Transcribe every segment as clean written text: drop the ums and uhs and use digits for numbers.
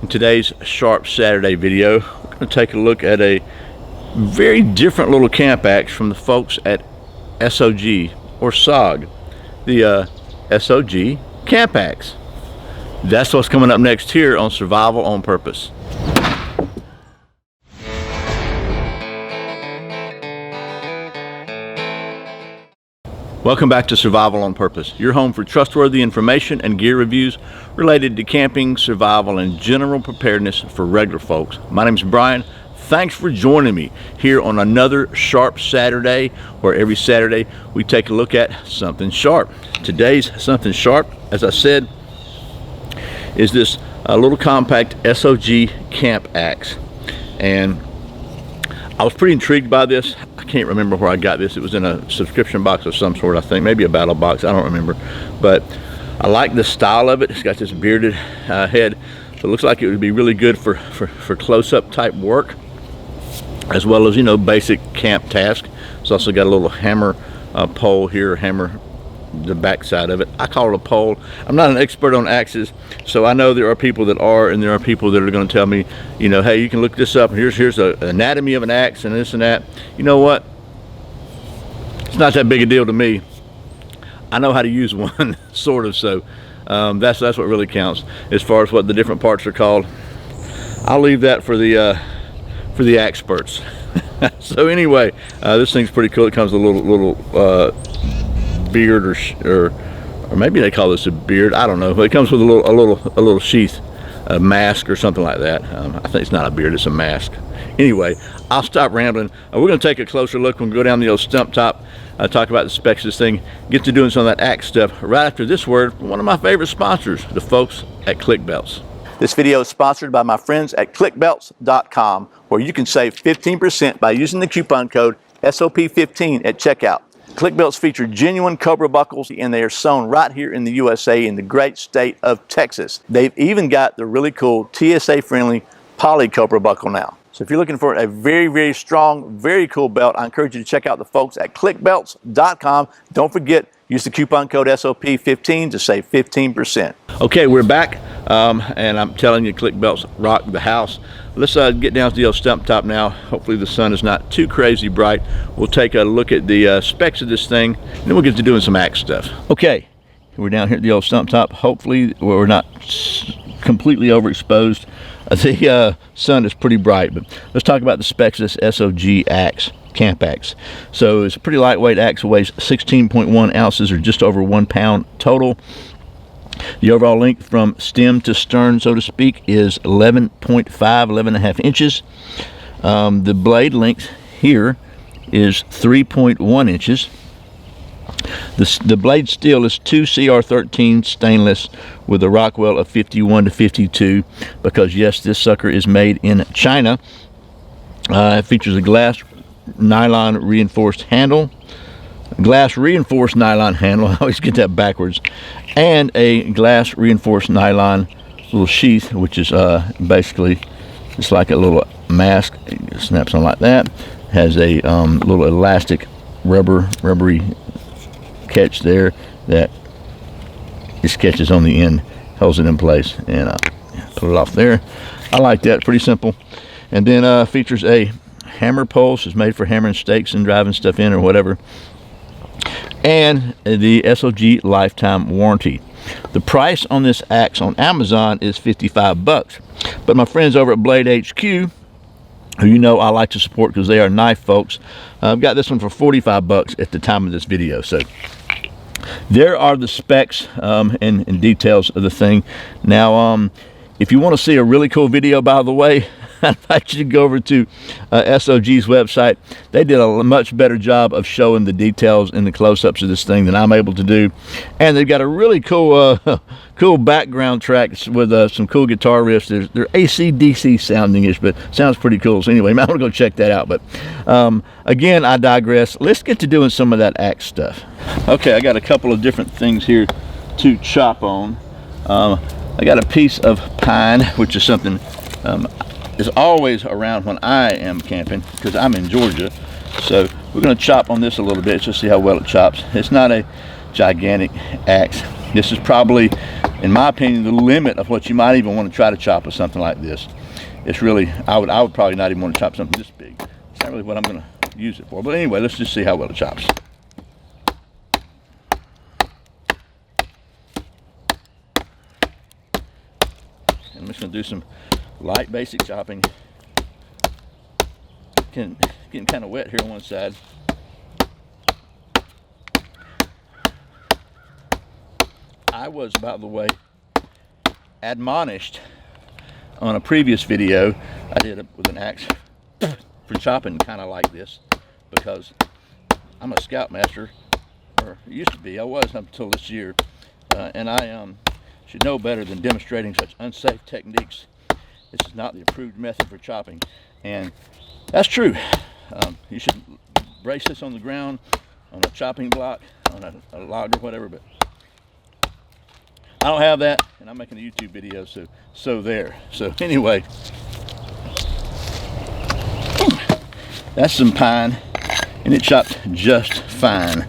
In today's Sharp Saturday video, we're going to take a look at a very different little camp axe from the folks at SOG or SOG, the SOG Camp Axe. That's what's coming up next here on Survival on Purpose. Welcome back to Survival on Purpose, your home for trustworthy information and gear reviews related to camping, survival, and general preparedness for regular folks. My name is Brian. Thanks for joining me here on another Sharp Saturday, where every Saturday we take a look at something sharp. Today's something sharp, as I said, is this little compact SOG Camp Axe. And I was pretty intrigued by this. I can't remember where I got this. It was in a subscription box of some sort, I think. Maybe a battle box, I don't remember. But I like the style of it. It's got this bearded head. So it looks like it would be really good for close-up type work, as well as, you know, basic camp task. It's also got a little hammer pole here, hammer the back side of it. I call it a pole. I'm not an expert on axes, so I know there are people that are, and there are people that are going to tell me, you know, hey, you can look this up. Here's the anatomy of an axe and this and that. You know what? It's not that big a deal to me. I know how to use one, sort of. So that's what really counts as far as what the different parts are called. I'll leave that for the experts. So anyway, this thing's pretty cool. It comes with a little beard, or maybe they call this a beard, I don't know, but it comes with a little sheath, a mask or something like that. I think it's not a beard, it's a mask. Anyway, I'll stop rambling. We're going to take a closer look. We'll go down the old stump top, talk about the specs of this thing, get to doing some of that axe stuff right after this word from one of my favorite sponsors, the folks at ClickBelts. This video is sponsored by my friends at clickbelts.com, where you can save 15% by using the coupon code SOP15 at checkout. ClickBelts feature genuine Cobra buckles, and they are sewn right here in the USA in the great state of Texas. They've even got the really cool TSA-friendly poly Cobra buckle now. So if you're looking for a very, very strong, very cool belt, I encourage you to check out the folks at clickbelts.com. Don't forget, use the coupon code SOP15 to save 15%. Okay, we're back, and I'm telling you, ClickBelts rock the house. Let's get down to the old stump top now. Hopefully the sun is not too crazy bright. We'll take a look at the specs of this thing, and then we'll get to doing some axe stuff. Okay, we're down here at the old stump top. Hopefully we're not completely overexposed. The sun is pretty bright, but let's talk about the specs of this SOG axe, Camp Axe. So it's a pretty lightweight axe. It weighs 16.1 ounces, or just over 1 pound total. The overall length from stem to stern, so to speak, is 11.5 inches. The blade length here is 3.1 inches. The blade steel is 2 CR13 stainless with a Rockwell of 51 to 52, because yes, this sucker is made in China. It features a glass nylon reinforced handle, glass reinforced nylon handle, I always get that backwards, and a glass reinforced nylon little sheath, which is basically it's like a little mask. It snaps on like that. Has a little elastic rubbery catch there that just catches on the end, holds it in place, and put it off there. I like that, pretty simple. And then features a hammer pole. It's made for hammering stakes and driving stuff in or whatever, and the SOG lifetime warranty. The price on this axe on Amazon is $55, but my friends over at Blade HQ, who you know I like to support because they are knife folks, I've got this one for $45 at the time of this video. So there are the specs and details of the thing. Now, if you want to see a really cool video, by the way, I invite you to go over to SOG's website. They did a much better job of showing the details and the close-ups of this thing than I'm able to do. And they've got a really cool cool background track with some cool guitar riffs. They're AC/DC sounding-ish, but sounds pretty cool. So anyway, I'm going to go check that out. But again, I digress. Let's get to doing some of that axe stuff. Okay, I got a couple of different things here to chop on. I got a piece of pine, which is something is always around when I am camping, because I'm in Georgia. So we're going to chop on this a little bit just to see how well it chops. It's not a gigantic axe. This is probably in my opinion, the limit of what you might even want to try to chop with something like this. It's really, I would probably not even want to chop something this big. It's not really what I'm going to use it for. But anyway, let's just see how well it chops. And I'm just going to do some light basic chopping. Getting kind of wet here on one side. I was, by the way, admonished on a previous video I did with an axe for chopping kind of like this, because I'm a scoutmaster, or used to be. I was up until this year, and I should know better than demonstrating such unsafe techniques. This is not the approved method for chopping, and that's true. You should brace this on the ground, on a chopping block, on a log or whatever, but I don't have that, and I'm making a YouTube video, so there. So anyway, that's some pine, and it chopped just fine.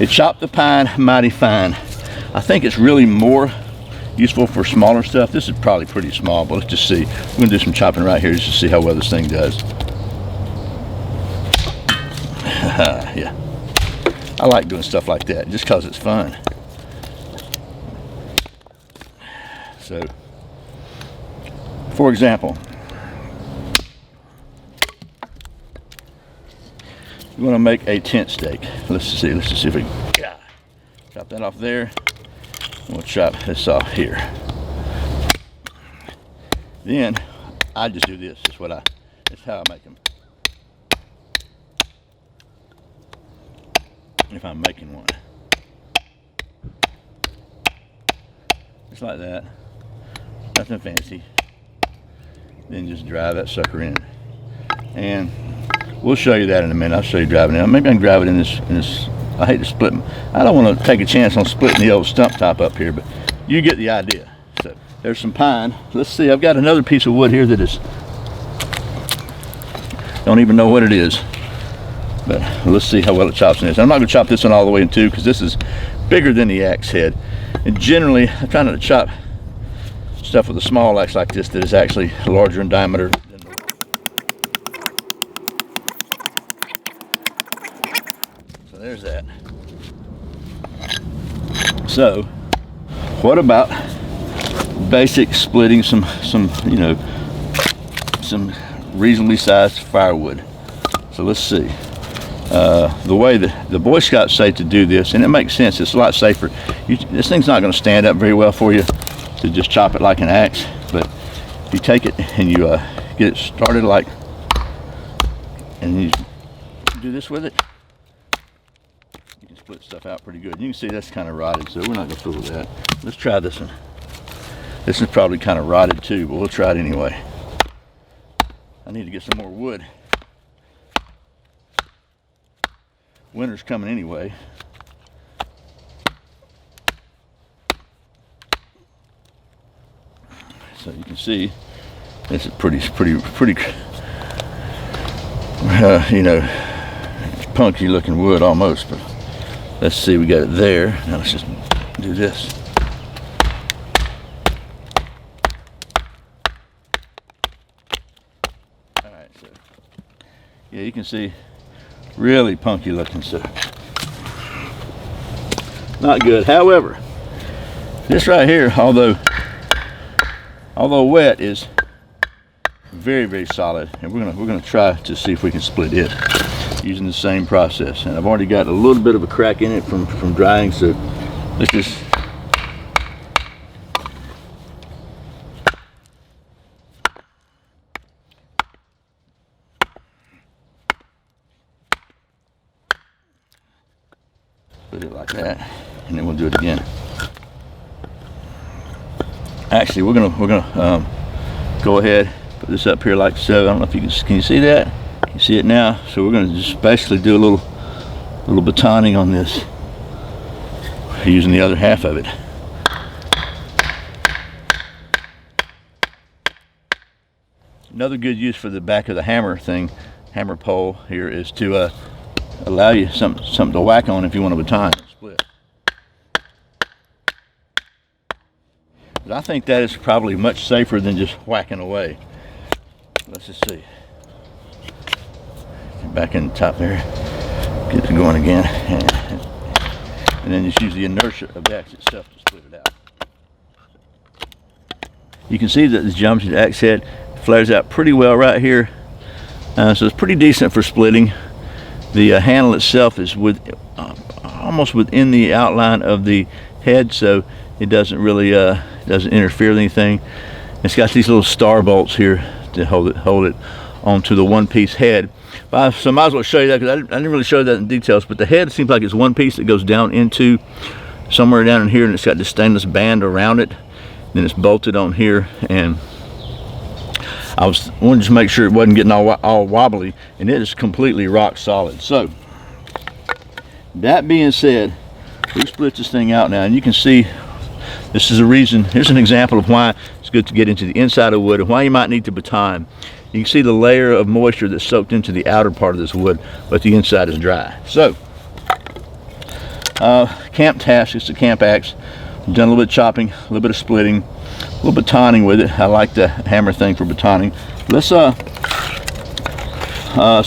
It chopped the pine mighty fine. I think it's really more useful for smaller stuff. This is probably pretty small, but let's just see. We're gonna do some chopping right here just to see how well this thing does. Yeah, I like doing stuff like that just because it's fun. So, for example, you want to make a tent stake. Let's just see if we can chop that off there. We'll chop this off here. Then I just do this. That's how I make them. If I'm making one, just like that. Nothing fancy. Then just drive that sucker in, and we'll show you that in a minute. I'll show you driving it. Maybe I can drive it in this. I hate to split them. I don't want to take a chance on splitting the old stump top up here, but you get the idea. So there's some pine. Let's see. I've got another piece of wood here that is, don't even know what it is, but let's see how well it chops in this. I'm not going to chop this one all the way in two because this is bigger than the axe head, and generally I'm trying not to chop stuff with a small axe like this that is actually larger in diameter than the... So there's that. So what about basic splitting some reasonably sized firewood? So let's see. The way the Boy Scouts say to do this, and it makes sense, it's a lot safer. This thing's not going to stand up very well for you to just chop it like an axe, but you take it and you get it started like, and you do this with it, you can split stuff out pretty good. You can see that's kind of rotted, so we're not going to fool with that. Let's try this one. This is probably kind of rotted too, but we'll try it anyway. I need to get some more wood. Winter's coming anyway. So you can see this is pretty punky looking wood almost, but let's see, we got it there. Now let's just do this. All right, so yeah, you can see really punky looking stuff. Not good. However, this right here, although wet, is very, very solid, and we're gonna try to see if we can split it using the same process. And I've already got a little bit of a crack in it from drying, so let's just put it like that, and then we'll do it again. Actually, we're gonna go ahead, put this up here like so. I don't know if you can you see that? You see it now? So we're gonna just basically do a little batoning on this using the other half of it. Another good use for the back of the hammer pole here is to allow you something to whack on if you want a baton split. I think that is probably much safer than just whacking away. Let's just see. Back in the top there, get it going again, and then just use the inertia of the axe itself to split it out. You can see that the geometry of the axe head flares out pretty well right here, so it's pretty decent for splitting. The handle itself is almost within the outline of the head, so it doesn't really doesn't interfere with anything. It's got these little star bolts here to hold it onto the one-piece head. So I might as well show you that, because I didn't really show that in details, but the head seems like it's one piece that goes down into somewhere down in here, and it's got this stainless band around it. Then it's bolted on here, and I wanted to make sure it wasn't getting all wobbly, and it is completely rock solid. So that being said, we split this thing out now, and you can see this is a reason. Here's an example of why it's good to get into the inside of wood and why you might need to baton. You can see the layer of moisture that's soaked into the outer part of this wood, but the inside is dry. So camp task, it's a camp axe. I've done a little bit of chopping, a little bit of splitting, a little batoning with it. I like the hammer thing for batoning. Let's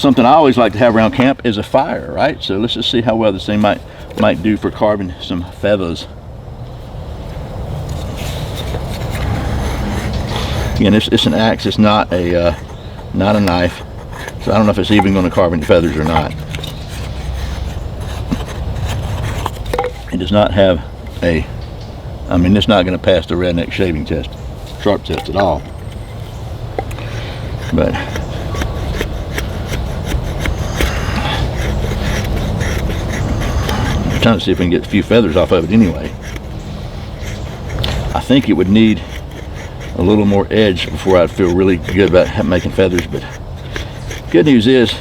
something I always like to have around camp is a fire, right? So let's just see how well this thing might do for carving some feathers. Again, it's an axe. It's not a knife, so I don't know if it's even going to carve any feathers or not. It does not have it's not going to pass the redneck shaving test, sharp test at all. But I'm trying to see if we can get a few feathers off of it anyway. I think it would need a little more edge before I'd feel really good about making feathers, but good news is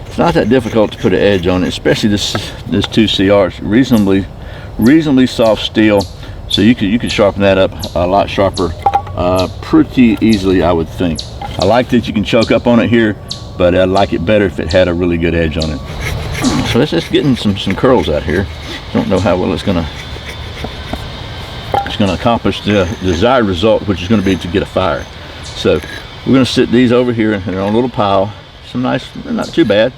it's not that difficult to put an edge on it, especially this 2CR. It's reasonably soft steel, so you could sharpen that up a lot sharper pretty easily, I would think. I like that you can choke up on it here, but I'd like it better if it had a really good edge on it. So let's just get in some curls out here. Don't know how well it's gonna accomplish the desired result, which is going to be to get a fire. So we're going to sit these over here in their own little pile. Some nice, not too bad,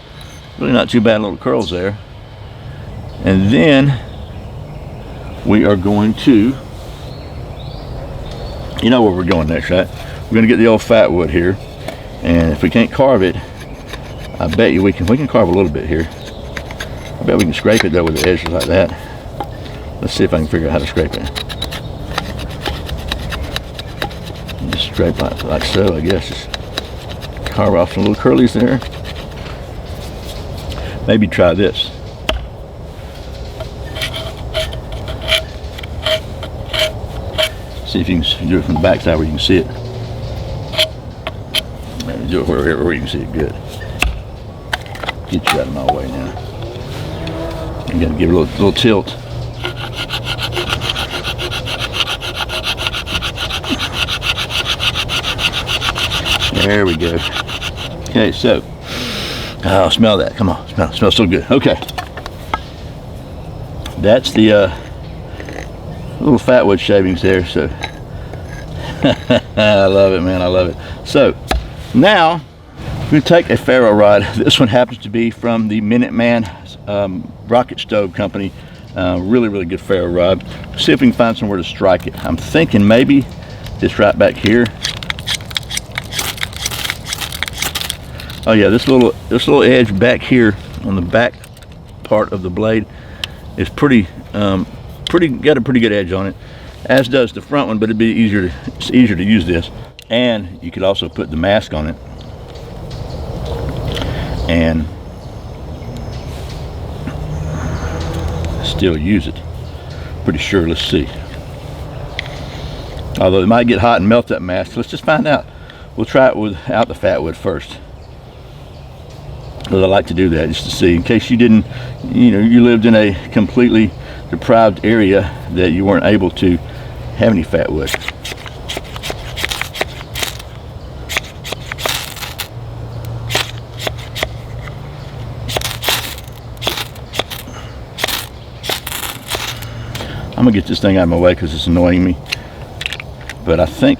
really not too bad little curls there. And then we are going to, you know where we're going next, right? We're going to get the old fat wood here, and if we can't carve it, I bet you we can carve a little bit here. I bet we can scrape it though with the edges like that. Let's see if I can figure out how to scrape it. Just scrape like so, I guess. Just carve off some little curlies there. Maybe try this. See if you can do it from the back side where you can see it. Maybe do it where you can see it good. Get you out of my way now. You gotta give it a little tilt. There we go. Okay, so smell that. Come on, smells so good. Okay, that's the little fat wood shavings there. So I love it, man. I love it. So now we're gonna take a ferro rod. This one happens to be from the Minuteman rocket stove company. Really good ferro rod. See if we can find somewhere to strike it. I'm thinking maybe just right back here. Oh yeah, this little edge back here on the back part of the blade is got a pretty good edge on it, as does the front one, but it's easier to use this. And you could also put the mask on it and still use it. Pretty sure. Let's see. Although it might get hot and melt that mask. Let's just find out. We'll try it without the fat wood first, because I like to do that just to see, in case you didn't, you lived in a completely deprived area that you weren't able to have any fat wood. I'm gonna get this thing out of my way because it's annoying me. but I think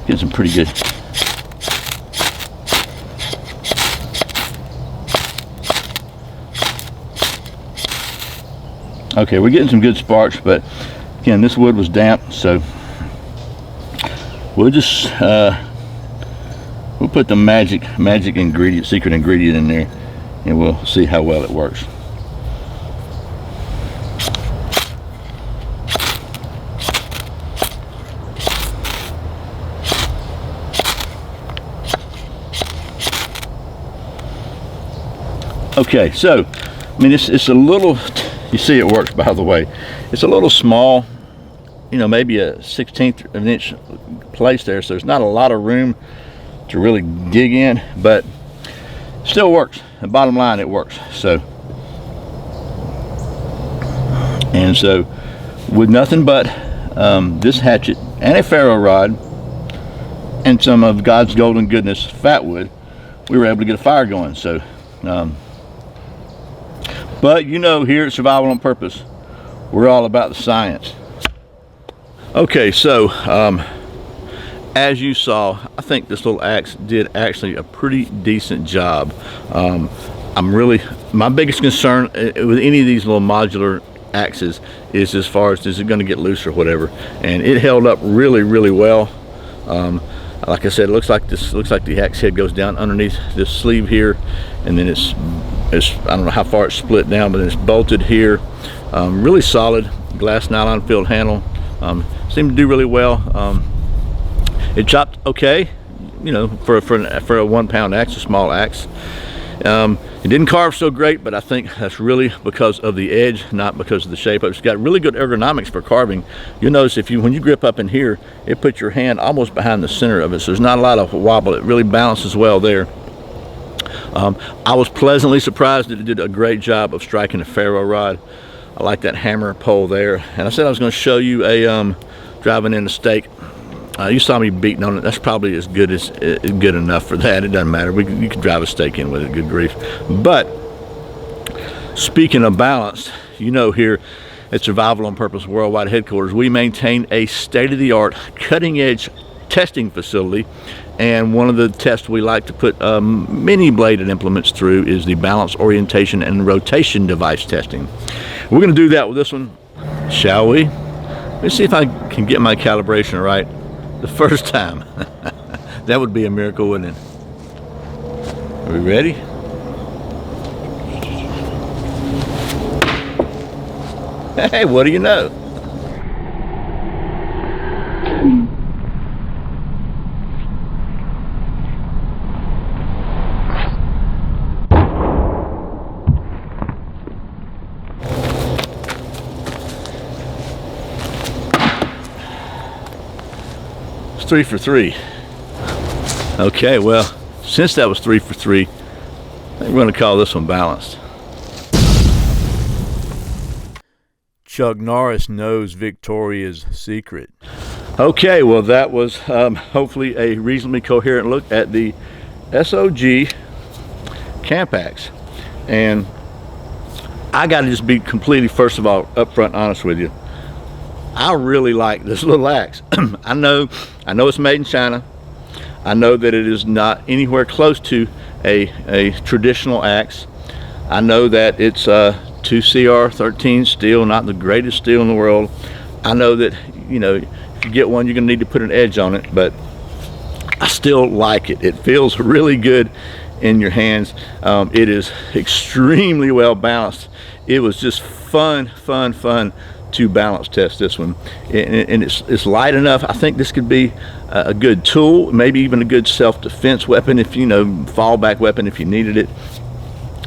getting some pretty good. Okay, we're getting some good sparks, but again, this wood was damp, so we'll just we'll put the magic ingredient, secret ingredient in there, and we'll see how well it works. Okay, so I mean, it's a little, you see it works, by the way. It's a little small, you know, maybe a 1/16 of an inch place there, so there's not a lot of room to really dig in, but still works. The bottom line, it works. So, and so with nothing but this hatchet and a ferro rod and some of God's golden goodness fat wood, we were able to get a fire going. So but you know, here at Survival on Purpose, we're all about the science. Okay, so as you saw, I think this little axe did actually a pretty decent job. My biggest concern with any of these little modular axes is as far as, is it going to get loose or whatever, and it held up really well. Like I said, it looks like the axe head goes down underneath this sleeve here, and then it's I don't know how far it's split down, but it's bolted here. Really solid glass nylon filled handle. Seemed to do really well. It chopped okay, you know, for a 1 pound axe, a small axe. It didn't carve so great, but I think that's really because of the edge, not because of the shape. It's got really good ergonomics for carving. You'll notice when you grip up in here, it puts your hand almost behind the center of it, so there's not a lot of wobble. It really balances well there. I was pleasantly surprised that it did a great job of striking a ferro rod. I like that hammer pole there. And I said I was going to show you a driving in a stake. You saw me beating on it. That's probably as good enough for that. It doesn't matter. You can drive a stake in with it, good grief. But speaking of balance, you know, here at Survival on Purpose Worldwide Headquarters, we maintain a state-of-the-art, cutting-edge testing facility, and one of the tests we like to put many bladed implements through is the balance, orientation, and rotation device testing. We're going to do that with this one, shall we? Let's see if I can get my calibration right the first time. That would be a miracle, wouldn't it? Are we ready? Hey, what do you know? It's 3 for 3. Okay, well, since that was 3 for 3, I think we're going to call this one balanced. Chuck Norris knows Victoria's Secret. Okay, well, that was hopefully a reasonably coherent look at the SOG Camp Axe. And I got to just be completely, first of all, upfront honest with you. I really like this little axe. I know it's made in China. I know that it is not anywhere close to a traditional axe. I know that it's 2CR13 steel, not the greatest steel in the world. I know that, you know, if you get one, you're gonna need to put an edge on it, but I still like it. It feels really good in your hands. It is extremely well balanced. It was just fun to balance test this one, and it's light enough. I think this could be a good tool, maybe even a good self-defense weapon, if you know, fallback weapon if you needed it.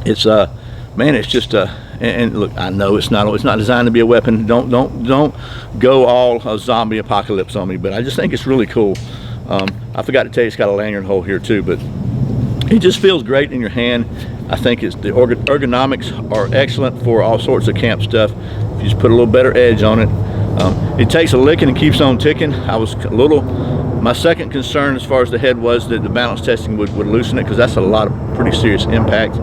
It's man, it's just and look, I know it's not designed to be a weapon. Don't go all zombie apocalypse on me, but I just think it's really cool. I forgot to tell you, it's got a lanyard hole here too, but it just feels great in your hand. I think the ergonomics are excellent for all sorts of camp stuff. If you just put a little better edge on it. It takes a licking and keeps on ticking. My second concern as far as the head was that the balance testing would loosen it, because that's a lot of pretty serious impact.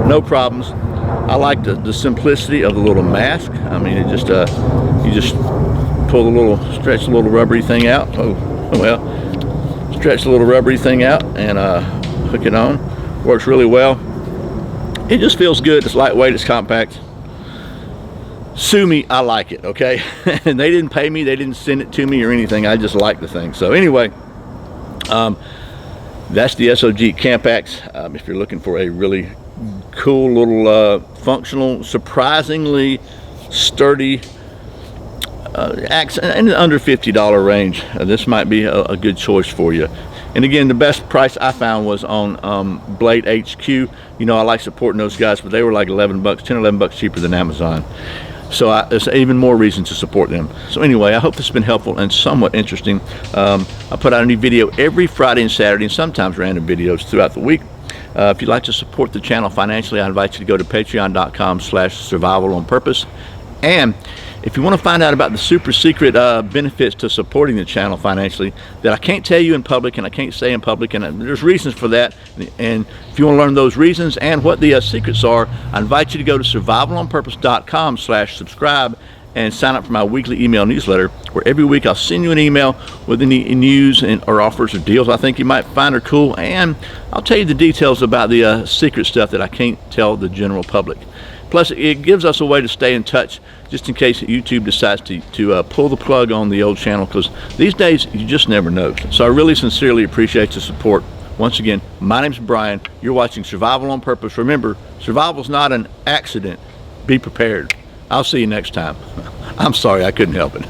No problems. I like the simplicity of the little mask. I mean, it just you just pull the little, stretch the little rubbery thing out. Oh, well, stretch the little rubbery thing out and hook it on. Works really well. It just feels good. It's lightweight, it's compact. Sue me, I like it, okay? And they didn't pay me, they didn't send it to me or anything. I just like the thing. So anyway, that's the SOG Camp Axe. If you're looking for a really cool little functional, surprisingly sturdy axe in the under $50 range, this might be a good choice for you. And again, the best price I found was on Blade HQ. You know, I like supporting those guys, but they were like 11 bucks, 10, 11 bucks cheaper than Amazon. So there's even more reason to support them. So anyway, I hope this has been helpful and somewhat interesting. I put out a new video every Friday and Saturday, and sometimes random videos throughout the week. If you'd like to support the channel financially, I invite you to go to patreon.com/survivalonpurpose. And if you want to find out about the super secret benefits to supporting the channel financially that I can't tell you in public and I can't say in public, and there's reasons for that, and if you want to learn those reasons and what the secrets are, I invite you to go to survivalonpurpose.com/subscribe and sign up for my weekly email newsletter, where every week I'll send you an email with any news or offers or deals I think you might find are cool, and I'll tell you the details about the secret stuff that I can't tell the general public. Plus, it gives us a way to stay in touch just in case YouTube decides to pull the plug on the old channel, because these days you just never know. So I really sincerely appreciate the support. Once again, my name's Brian. You're watching Survival on Purpose. Remember, survival's not an accident. Be prepared. I'll see you next time. I'm sorry, I couldn't help it.